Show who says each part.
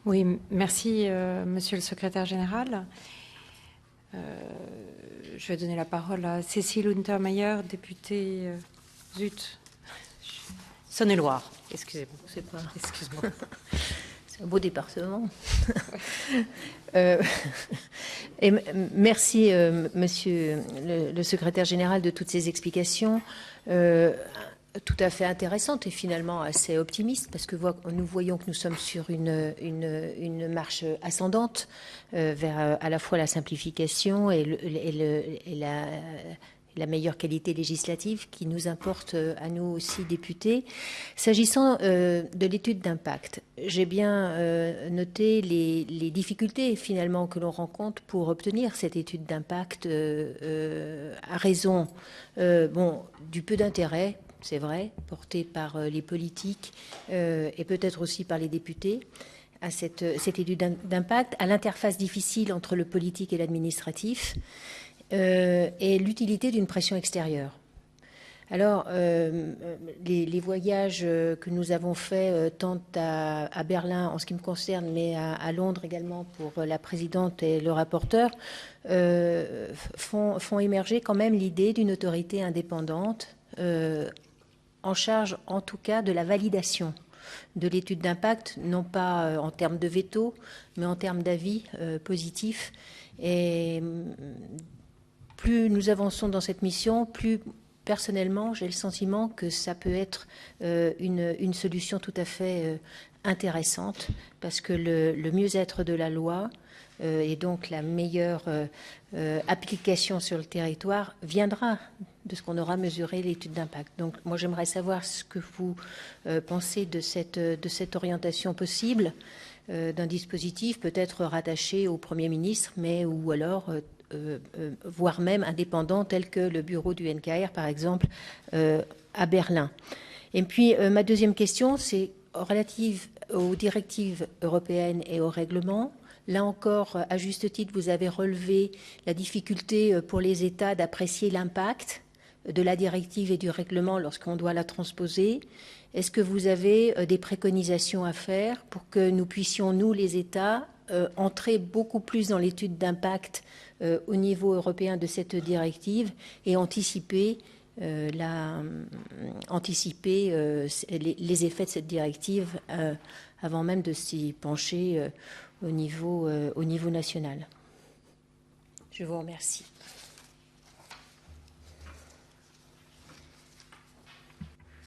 Speaker 1: Oui, merci, Monsieur le Secrétaire général. Je vais donner la parole à Cécile Untermaier, députée Zut, Saône-et-Loire. Excusez-moi.
Speaker 2: C'est pas...
Speaker 1: Excuse-moi.
Speaker 2: C'est un beau département. Et merci, Monsieur le Secrétaire général, de toutes ces explications tout à fait intéressantes et finalement assez optimistes, parce que nous voyons que nous sommes sur une marche ascendante vers à la fois la simplification et la meilleure qualité législative qui nous importe à nous aussi députés. S'agissant de l'étude d'impact, j'ai bien noté les difficultés finalement que l'on rencontre pour obtenir cette étude d'impact à raison du peu d'intérêt, c'est vrai, porté par les politiques et peut-être aussi par les députés à cette étude d'impact, à l'interface difficile entre le politique et l'administratif, et l'utilité d'une pression extérieure. Alors, les voyages que nous avons faits, tant à Berlin en ce qui me concerne, mais à Londres également pour la présidente et le rapporteur, font émerger quand même l'idée d'une autorité indépendante en charge en tout cas de la validation de l'étude d'impact, non pas en termes de veto, mais en termes d'avis positifs. Et plus nous avançons dans cette mission, plus personnellement, j'ai le sentiment que ça peut être une solution tout à fait intéressante, parce que le mieux-être de la loi et donc la meilleure application sur le territoire viendra de ce qu'on aura mesuré l'étude d'impact. Donc moi j'aimerais savoir ce que vous pensez de cette orientation possible d'un dispositif peut-être rattaché au Premier ministre, mais ou alors voire même indépendant, tel que le bureau du NKR, par exemple, à Berlin. Et puis, ma deuxième question, c'est relative aux directives européennes et aux règlements. Là encore, à juste titre, vous avez relevé la difficulté pour les États d'apprécier l'impact de la directive et du règlement lorsqu'on doit la transposer. Est-ce que vous avez des préconisations à faire pour que nous puissions, nous, les États, entrer beaucoup plus dans l'étude d'impact au niveau européen de cette directive et anticiper les effets de cette directive avant même de s'y pencher au niveau national. Je vous remercie.